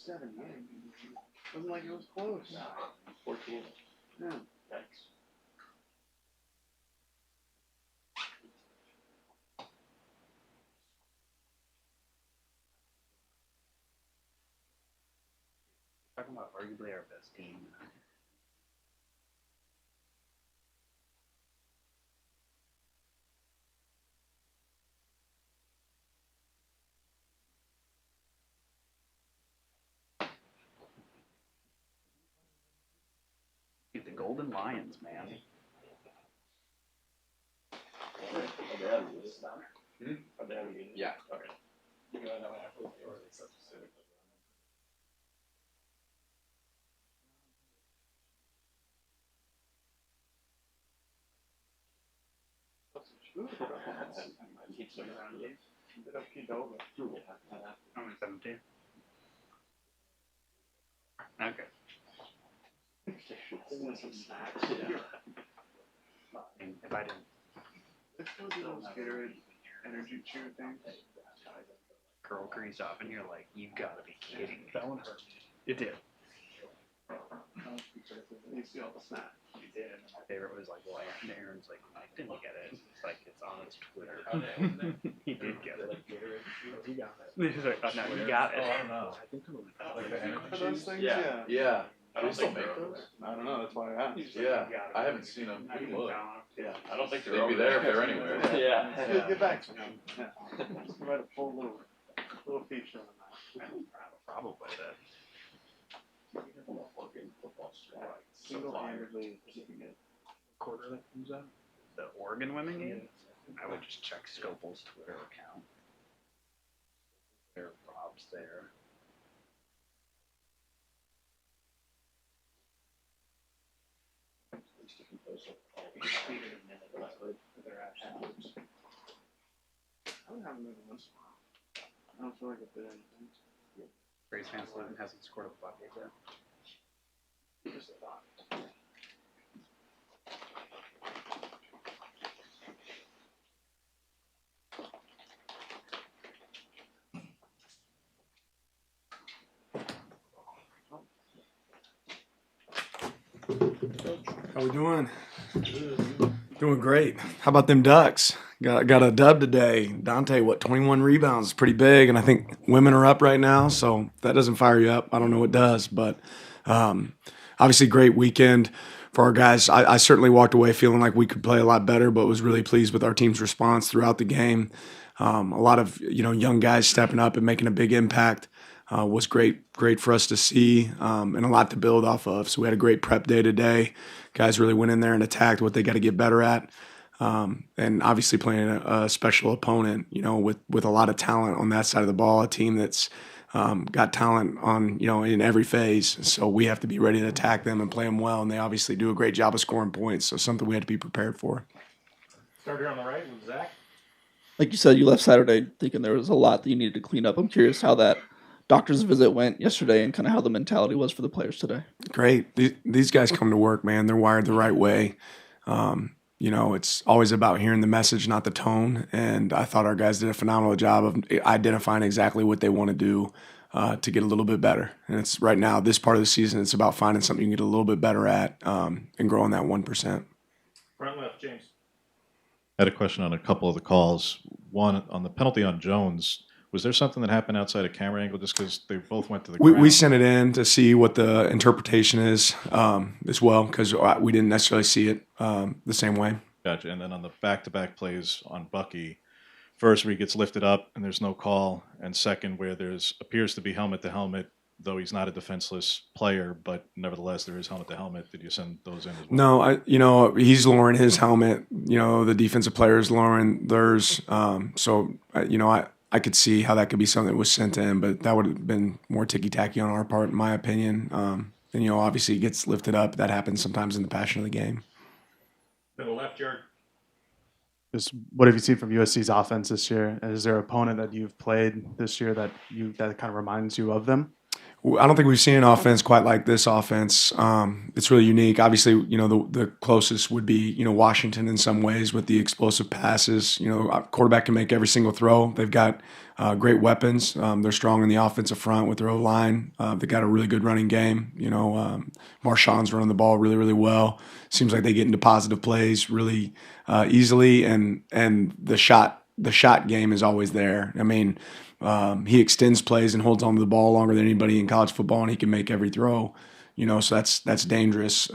78. Wasn't like it was close. 14. Yeah. Thanks. Talking about arguably our best team. Dude, the Golden Lions, man. Yeah. Okay. Only 17. Okay. And if I didn't. Let's go do those Gatorade energy cheer things. Girl grease off in here, like, you gotta be kidding me. That one hurt. It did. You see all the snacks. You did. My favorite was like, well, Aaron's like, I didn't get it. It's like, it's on his Twitter. He did get it. He got it. He's like, oh, no, he got it. Oh, I don't know. I think For those things, Yeah. yeah. Do they still make those? I don't know. That's why I asked. Yeah. I haven't seen them. We can look. Yeah. I don't think they'd be there if they're anywhere. Yeah. Get back to them. Yeah. Write a full little feature on that. Probably that. Single-handedly keeping it. quarter that comes out. The Oregon women game? I would just check Scopel's Twitter account. There, Rob's there. I don't have another one. I don't feel like I did anything. Grace Van Sloten hasn't scored a bucket yet. Just a thought. How we doing? Doing great. How about them Ducks? Got a dub today. Dante, 21 rebounds? Pretty big, and I think women are up right now, so if that doesn't fire you up, I don't know what does. But obviously, great weekend for our guys. I certainly walked away feeling like we could play a lot better, but was really pleased with our team's response throughout the game. A lot of young guys stepping up and making a big impact. Was great for us to see, and a lot to build off of. So we had a great prep day today. Guys really went in there and attacked what they got to get better at, and obviously playing a special opponent, with a lot of talent on that side of the ball, a team that's got talent on in every phase. So we have to be ready to attack them and play them well, and they obviously do a great job of scoring points. So something we had to be prepared for. Start here on the right with Zach. Like you said, you left Saturday thinking there was a lot that you needed to clean up. I'm curious how that doctor's visit went yesterday and kind of how the mentality was for the players today. Great. These guys come to work, man. They're wired the right way. It's always about hearing the message, not the tone. And I thought our guys did a phenomenal job of identifying exactly what they want to do to get a little bit better. And it's right now, this part of the season, it's about finding something you can get a little bit better at and growing that 1%. Front left, James. I had a question on a couple of the calls. One, on the penalty on Jones, was there something that happened outside of camera angle just because they both went to the ground? We sent it in to see what the interpretation is as well, because we didn't necessarily see it the same way. Gotcha. And then on the back-to-back plays on Bucky, first where he gets lifted up and there's no call, and second where there's appears to be helmet-to-helmet, though he's not a defenseless player, but nevertheless there is helmet-to-helmet. Did you send those in as well? No, he's lowering his helmet. The defensive player is lowering theirs. I could see how that could be something that was sent in, but that would have been more ticky-tacky on our part, in my opinion. And, obviously it gets lifted up. That happens sometimes in the passion of the game. To the left, Jared. Just what have you seen from USC's offense this year? Is there an opponent that you've played this year that kind of reminds you of them? I don't think we've seen an offense quite like this offense. It's really unique. Obviously, the closest would be, Washington in some ways with the explosive passes. Our quarterback can make every single throw. They've got great weapons. They're strong in the offensive front with their O-line. They've got a really good running game. Marshawn's running the ball really, really well. Seems like they get into positive plays really easily, and the shot game is always there. I mean, he extends plays and holds onto the ball longer than anybody in college football, and he can make every throw. So that's dangerous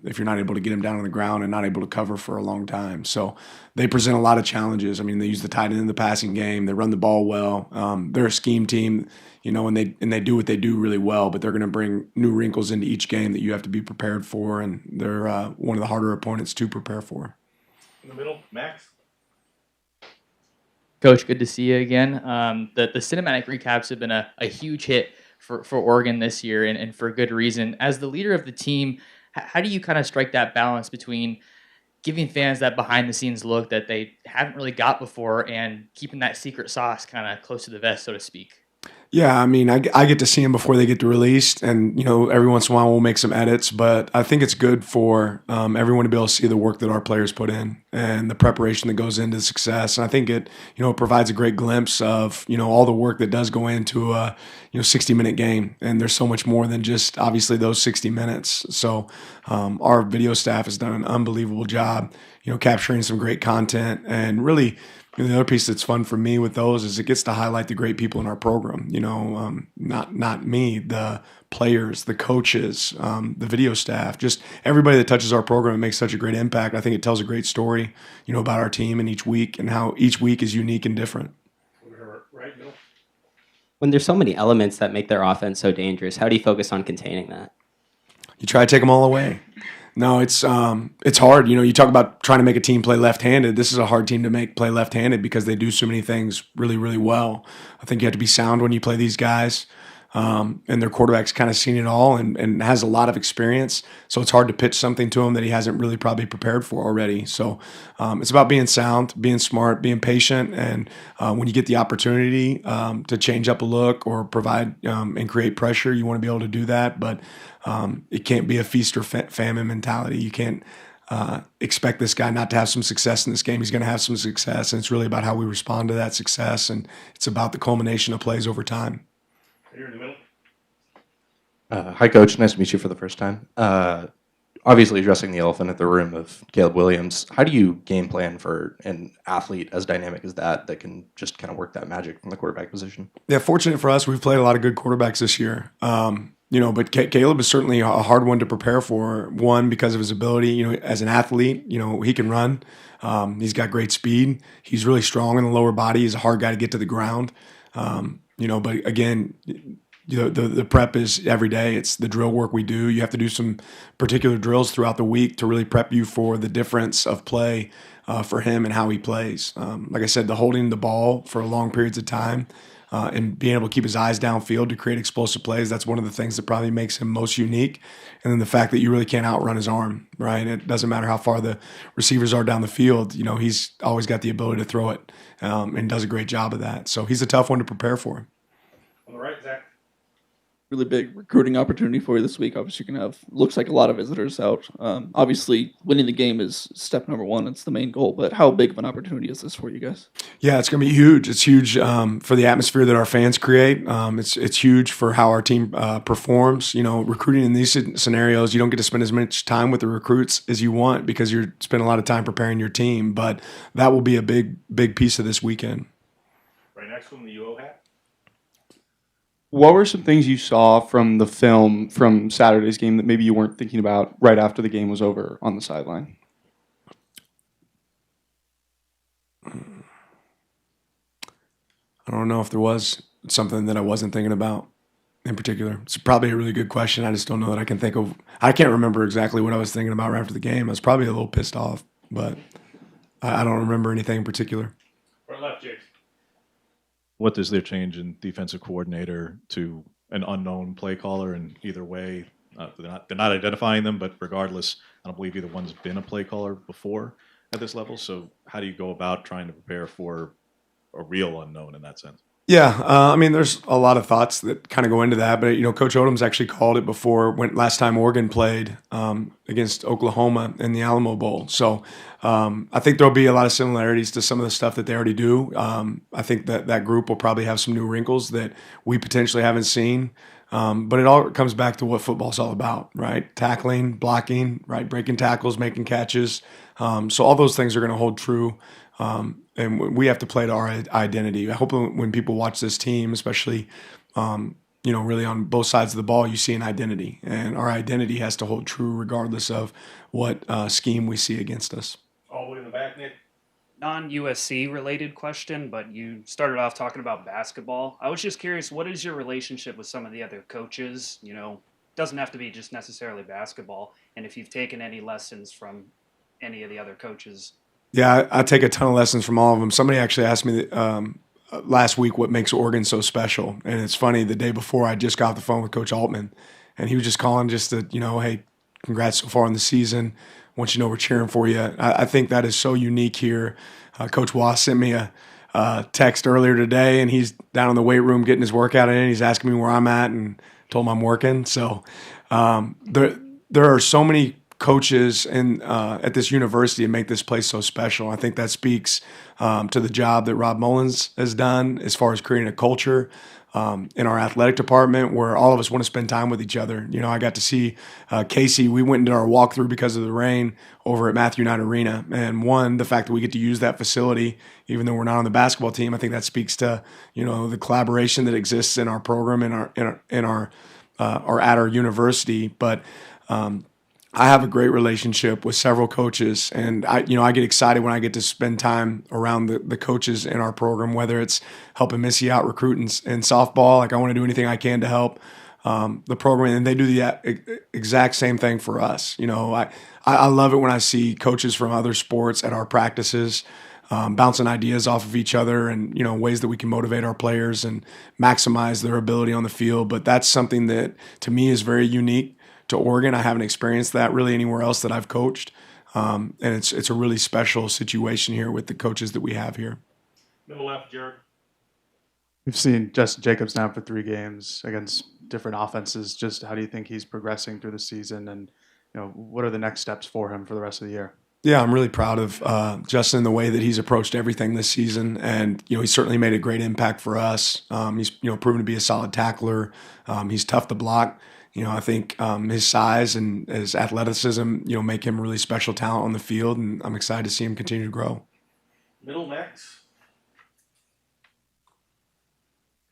if you're not able to get him down on the ground and not able to cover for a long time. So they present a lot of challenges. I mean, they use the tight end in the passing game. They run the ball well. They're a scheme team, and they do what they do really well. But they're going to bring new wrinkles into each game that you have to be prepared for, and they're one of the harder opponents to prepare for. In the middle, Max. Coach, good to see you again. The cinematic recaps have been a huge hit for Oregon this year, and for good reason. As the leader of the team, how do you kind of strike that balance between giving fans that behind-the-scenes look that they haven't really got before and keeping that secret sauce kind of close to the vest, so to speak? Yeah, I mean, I get to see them before they get released, and every once in a while we'll make some edits. But I think it's good for everyone to be able to see the work that our players put in and the preparation that goes into success. And I think it provides a great glimpse of all the work that does go into a 60-minute game. And there's so much more than just obviously those 60 minutes. So our video staff has done an unbelievable job, capturing some great content and really. The other piece that's fun for me with those is it gets to highlight the great people in our program. Not me, the players, the coaches, the video staff, just everybody that touches our program. It makes such a great impact. I think it tells a great story, about our team and each week and how each week is unique and different. Right, middle. When there's so many elements that make their offense so dangerous, how do you focus on containing that? You try to take them all away. No, it's hard. You talk about trying to make a team play left-handed. This is a hard team to make play left-handed because they do so many things really, really well. I think you have to be sound when you play these guys. And their quarterback's kind of seen it all and has a lot of experience. So it's hard to pitch something to him that he hasn't really probably prepared for already. So it's about being sound, being smart, being patient. And when you get the opportunity to change up a look or provide and create pressure, you want to be able to do that. But it can't be a feast or famine mentality. You can't expect this guy not to have some success in this game. He's going to have some success. And it's really about how we respond to that success. And it's about the culmination of plays over time. Here in the middle. Hi, Coach. Nice to meet you for the first time. Obviously, addressing the elephant in the room of Caleb Williams, how do you game plan for an athlete as dynamic as that can just kind of work that magic from the quarterback position? Yeah, fortunate for us, we've played a lot of good quarterbacks this year. But Caleb is certainly a hard one to prepare for. One, because of his ability, as an athlete, he can run. He's got great speed. He's really strong in the lower body. He's a hard guy to get to the ground. But again, the prep is every day. It's the drill work we do. You have to do some particular drills throughout the week to really prep you for the difference of play for him and how he plays. Like I said, the holding the ball for long periods of time and being able to keep his eyes downfield to create explosive plays, that's one of the things that probably makes him most unique. And then the fact that you really can't outrun his arm, right? It doesn't matter how far the receivers are down the field. He's always got the ability to throw it and does a great job of that. So he's a tough one to prepare for. On the right, Zach. Really big recruiting opportunity for you this week. Obviously, you're going to have, looks like a lot of visitors out. Obviously, winning the game is step number one. It's the main goal. But how big of an opportunity is this for you guys? Yeah, it's going to be huge. It's huge for the atmosphere that our fans create. It's huge for how our team performs. Recruiting in these scenarios, you don't get to spend as much time with the recruits as you want because you're spending a lot of time preparing your team. But that will be a big piece of this weekend. Right next one, the UO hat. What were some things you saw from the film from Saturday's game that maybe you weren't thinking about right after the game was over on the sideline? I don't know if there was something that I wasn't thinking about in particular. It's probably a really good question. I just don't know that I can think of. I can't remember exactly what I was thinking about right after the game. I was probably a little pissed off, but I don't remember anything in particular. Right left, James. What does their change in defensive coordinator to an unknown play caller? And either way, they're not identifying them, but regardless, I don't believe either one's been a play caller before at this level. So how do you go about trying to prepare for a real unknown in that sense? Yeah, I mean, there's a lot of thoughts that kind of go into that, but Coach Odom's actually called it before when last time Oregon played against Oklahoma in the Alamo Bowl. So I think there'll be a lot of similarities to some of the stuff that they already do. I think that group will probably have some new wrinkles that we potentially haven't seen. But it all comes back to what football's all about, right? Tackling, blocking, right? Breaking tackles, making catches. So all those things are going to hold true. And we have to play to our identity. I hope when people watch this team, especially, really on both sides of the ball, you see an identity. And our identity has to hold true regardless of what scheme we see against us. All the way in the back, Nick. Non-USC related question, but you started off talking about basketball. I was just curious, what is your relationship with some of the other coaches? Doesn't have to be just necessarily basketball. And if you've taken any lessons from any of the other coaches. Yeah, I take a ton of lessons from all of them. Somebody actually asked me last week what makes Oregon so special. And it's funny, the day before I just got off the phone with Coach Altman, and he was just calling just to, hey, congrats so far on the season. Once we're cheering for you. I think that is so unique here. Coach Wass sent me a text earlier today, and he's down in the weight room getting his workout in. He's asking me where I'm at, and told him I'm working. So there are so many coaches at this university that make this place so special. I think that speaks to the job that Rob Mullins has done as far as creating a culture in our athletic department where all of us want to spend time with each other. I got to see Casey. We went into our walkthrough because of the rain over at Matthew Knight Arena. And the fact that we get to use that facility, even though we're not on the basketball team, I think that speaks to, the collaboration that exists in our program or at our university. But I have a great relationship with several coaches, and I get excited when I get to spend time around the coaches in our program, whether it's helping Missy out recruiting in softball. Like I want to do anything I can to help the program, and they do the exact same thing for us. I love it when I see coaches from other sports at our practices bouncing ideas off of each other and, ways that we can motivate our players and maximize their ability on the field. But that's something that to me is very unique to Oregon. I haven't experienced that really anywhere else that I've coached. And it's a really special situation here with the coaches that we have here. Middle left, Jared. We've seen Justin Jacobs now for 3 games against different offenses. Just how do you think he's progressing through the season, and what are the next steps for him for the rest of the year? Yeah, I'm really proud of Justin, the way that he's approached everything this season, and he's certainly made a great impact for us. He's proven to be a solid tackler. He's tough to block. I think his size and his athleticism, make him a really special talent on the field, and I'm excited to see him continue to grow. Middle next.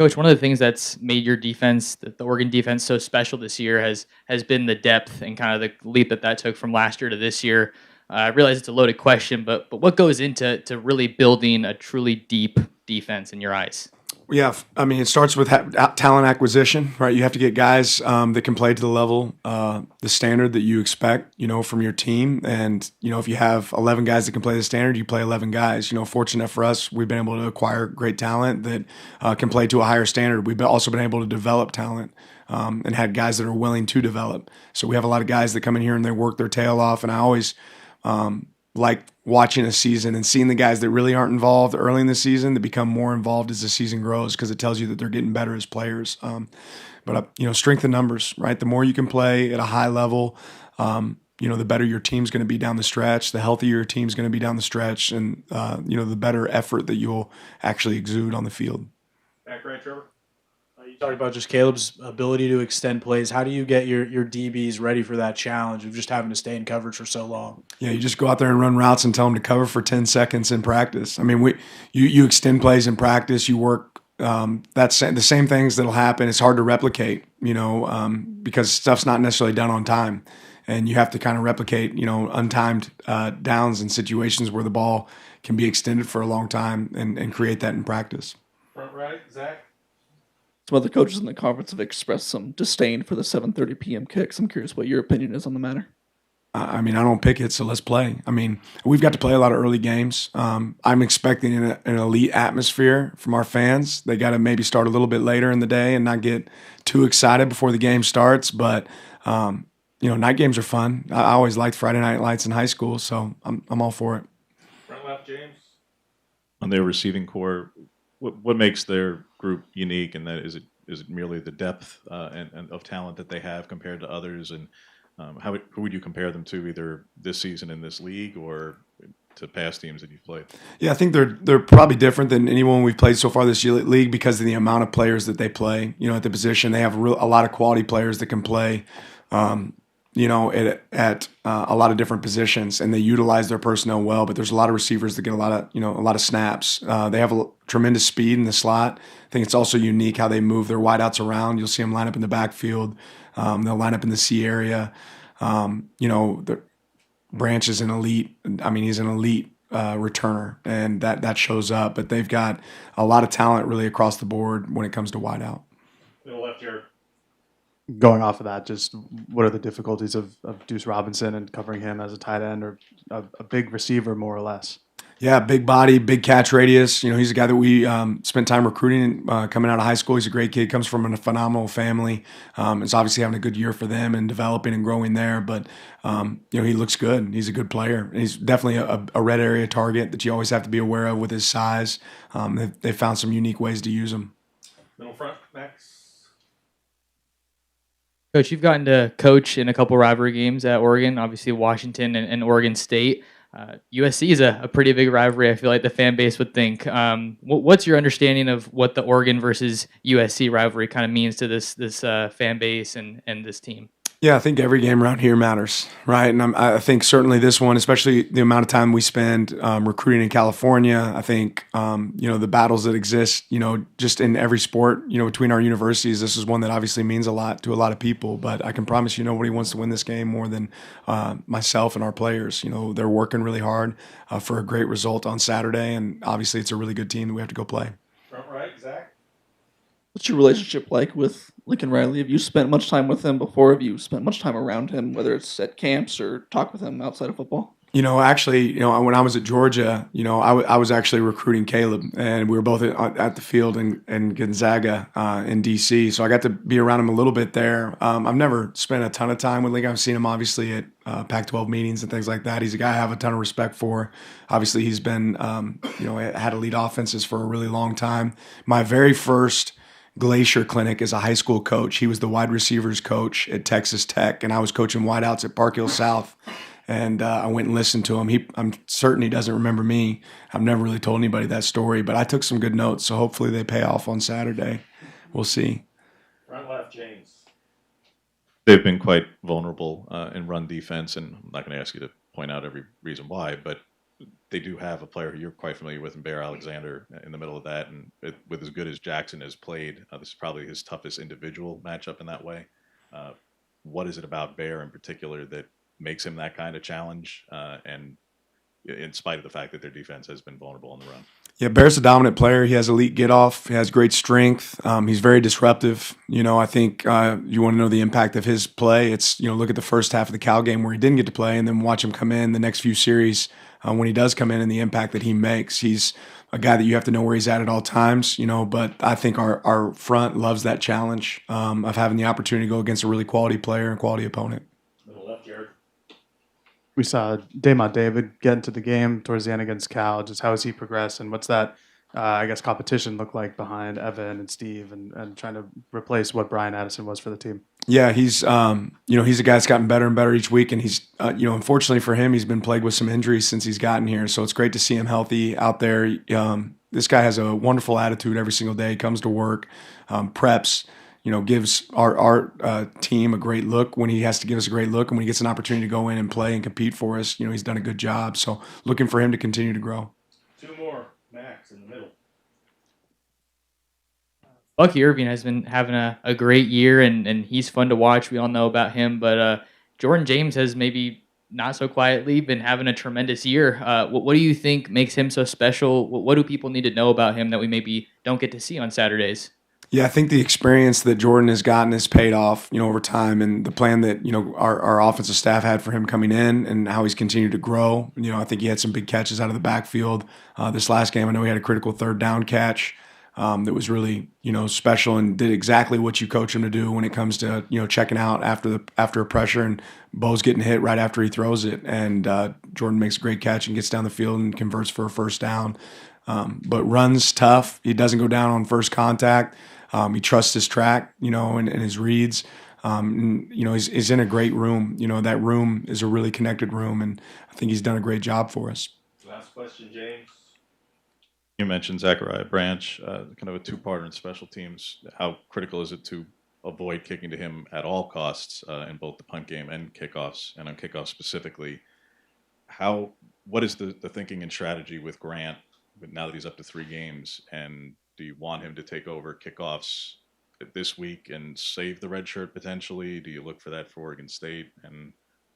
Coach, one of the things that's made your defense, the Oregon defense, so special this year has been the depth and kind of the leap that took from last year to this year. I realize it's a loaded question, but what goes into really building a truly deep defense in your eyes? Yeah, I mean, it starts with talent acquisition, right? You have to get guys that can play to the level, the standard that you expect, from your team. And, if you have 11 guys that can play the standard, you play 11 guys. Fortunate for us, we've been able to acquire great talent that can play to a higher standard. We've also been able to develop talent and had guys that are willing to develop. So we have a lot of guys that come in here and they work their tail off. And I always like watching a season and seeing the guys that really aren't involved early in the season to become more involved as the season grows, because it tells you that they're getting better as players. But strength in numbers, right? The more you can play at a high level, the better your team's going to be down the stretch, the healthier your team's going to be down the stretch, and the better effort that you'll actually exude on the field. Back right, Trevor. You talked about just Caleb's ability to extend plays. How do you get your DBs ready for that challenge of just having to stay in coverage for so long? Yeah, you just go out there and run routes and tell them to cover for 10 seconds in practice. I mean, you extend plays in practice. You work that's the same things that'll happen. It's hard to replicate, because stuff's not necessarily done on time, and you have to kind of replicate, untimed downs in situations where the ball can be extended for a long time and create that in practice. Front right, Zach. Some other coaches in the conference have expressed some disdain for the 7:30 p.m. kicks. I'm curious what your opinion is on the matter. I mean, I don't pick it, so let's play. I mean, we've got to play a lot of early games. I'm expecting an elite atmosphere from our fans. They got to maybe start a little bit later in the day and not get too excited before the game starts. But, night games are fun. I always liked Friday night lights in high school, so I'm all for it. Front left, James. On their receiving core, what makes their group unique, and that is it merely the depth and of talent that they have compared to others, and who would you compare them to, either this season in this league or to past teams that you've played? Yeah, I think they're probably different than anyone we've played so far this league because of the amount of players that they play. At the position, they have a lot of quality players that can play. At a lot of different positions, and they utilize their personnel well. But there's a lot of receivers that get a lot of snaps. They have tremendous speed in the slot. I think it's also unique how they move their wideouts around. You'll see them line up in the backfield. They'll line up in the C area. Branch is an elite. I mean, he's an elite returner, and that shows up. But they've got a lot of talent really across the board when it comes to wideout. Middle left here. Going off of that, just what are the difficulties of Deuce Robinson and covering him as a tight end or a big receiver, more or less? Yeah, big body, big catch radius. He's a guy that we spent time recruiting coming out of high school. He's a great kid, comes from a phenomenal family. Is obviously having a good year for them and developing and growing there. But, he looks good. He's a good player. He's definitely a red area target that you always have to be aware of with his size. They found some unique ways to use him. Middle front, Max. Coach, you've gotten to coach in a couple rivalry games at Oregon, obviously Washington and Oregon State. USC is a pretty big rivalry, I feel like the fan base would think. What's your understanding of what the Oregon versus USC rivalry kind of means to this fan base and this team? Yeah, I think every game around here matters, right? And I think certainly this one, especially the amount of time we spend recruiting in California. I think the battles that exist, just in every sport, between our universities. This is one that obviously means a lot to a lot of people. But I can promise you, nobody wants to win this game more than myself and our players. They're working really hard for a great result on Saturday, and obviously it's a really good team that we have to go play. Front right, Zach. What's your relationship like with Lincoln Riley? Have you spent much time with him before? Have you spent much time around him, whether it's at camps or talk with him outside of football? Actually, when I was at Georgia, I was actually recruiting Caleb, and we were both at the field in Gonzaga in D.C., so I got to be around him a little bit there. I've never spent a ton of time with Lincoln. I've seen him obviously at Pac-12 meetings and things like that. He's a guy I have a ton of respect for. Obviously, he's been, had to lead offenses for a really long time. My very first Glacier Clinic as a high school coach. He was the wide receivers coach at Texas Tech, and I was coaching wideouts at Park Hill South. And I went and listened to him. I'm certain he doesn't remember me. I've never really told anybody that story, but I took some good notes, so hopefully they pay off on Saturday. We'll see. Front left, James. They've been quite vulnerable in run defense, and I'm not going to ask you to point out every reason why, but they do have a player who you're quite familiar with in Bear Alexander in the middle of that. And with as good as Jackson has played, this is probably his toughest individual matchup in that way. What is it about Bear in particular that makes him that kind of challenge? And in spite of the fact that their defense has been vulnerable on the run. Yeah, Bear's a dominant player. He has elite get off. He has great strength. He's very disruptive. I think you want to know the impact of his play. It's, look at the first half of the Cal game where he didn't get to play, and then watch him come in the next few series when he does come in and the impact that he makes. He's a guy that you have to know where he's at all times, but I think our front loves that challenge of having the opportunity to go against a really quality player and quality opponent. Middle left, Jared. We saw Damon David get into the game towards the end against Cal. Just how has he progressed, and what's that, competition look like behind Evan and Steve and trying to replace what Brian Addison was for the team? Yeah, he's he's a guy that's gotten better and better each week, and he's unfortunately for him, he's been plagued with some injuries since he's gotten here. So it's great to see him healthy out there. This guy has a wonderful attitude every single day. He comes to work, preps. Gives our team a great look when he has to give us a great look, and when he gets an opportunity to go in and play and compete for us, he's done a good job. So looking for him to continue to grow. Two more, Max in the middle. Bucky Irving has been having a great year, and he's fun to watch. We all know about him, but Jordan James has maybe not so quietly been having a tremendous year. What do you think makes him so special? What do people need to know about him that we maybe don't get to see on Saturdays? Yeah, I think the experience that Jordan has gotten has paid off, over time, and the plan that, our offensive staff had for him coming in and how he's continued to grow. I think he had some big catches out of the backfield. This last game, I know he had a critical third down catch that was really, special and did exactly what you coach him to do when it comes to, checking out after a pressure, and Bo's getting hit right after he throws it. And Jordan makes a great catch and gets down the field and converts for a first down. but runs tough. He doesn't go down on first contact. He trusts his track, and his reads. He's in a great room. That room is a really connected room, and I think he's done a great job for us. Last question, James. You mentioned Zachariah Branch, kind of a two-parter in special teams. How critical is it to avoid kicking to him at all costs in both the punt game and kickoffs, and on kickoffs specifically? What is the thinking and strategy with Grant now that he's up to 3 games? And do you want him to take over kickoffs this week and save the red shirt potentially? Do you look for that for Oregon State? And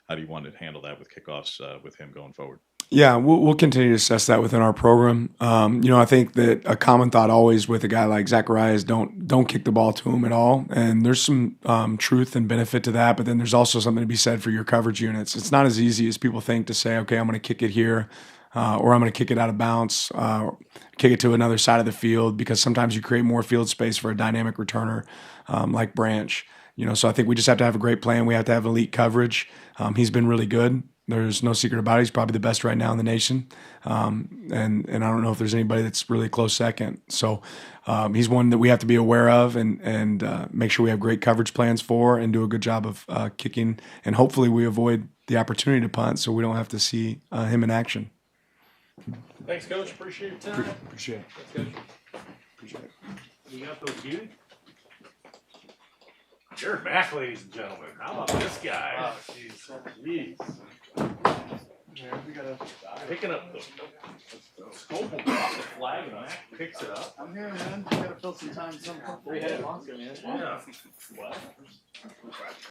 how do you want to handle that with kickoffs with him going forward? Yeah, we'll continue to assess that within our program. I think that a common thought always with a guy like Zachariah is don't kick the ball to him at all. And there's some truth and benefit to that, but then there's also something to be said for your coverage units. It's not as easy as people think to say, okay, I'm going to kick it here, or I'm going to kick it out of bounds, kick it to another side of the field, because sometimes you create more field space for a dynamic returner like Branch. So I think we just have to have a great plan. We have to have elite coverage. He's been really good. There's no secret about it. He's probably the best right now in the nation. And I don't know if there's anybody that's really close second. So he's one that we have to be aware of and make sure we have great coverage plans for and do a good job of kicking. And hopefully we avoid the opportunity to punt so we don't have to see him in action. Thanks, Coach. Appreciate your time. Appreciate it. Thanks, Coach. Appreciate it. You got those beauty? You're back, ladies and gentlemen. How about this guy? Oh, jeez. Yeah, we gotta. Picking up the scope will drop the flag and Mac picks it up. I'm here, man. We gotta fill some time somehow. 3-headed monster, man. Yeah. What?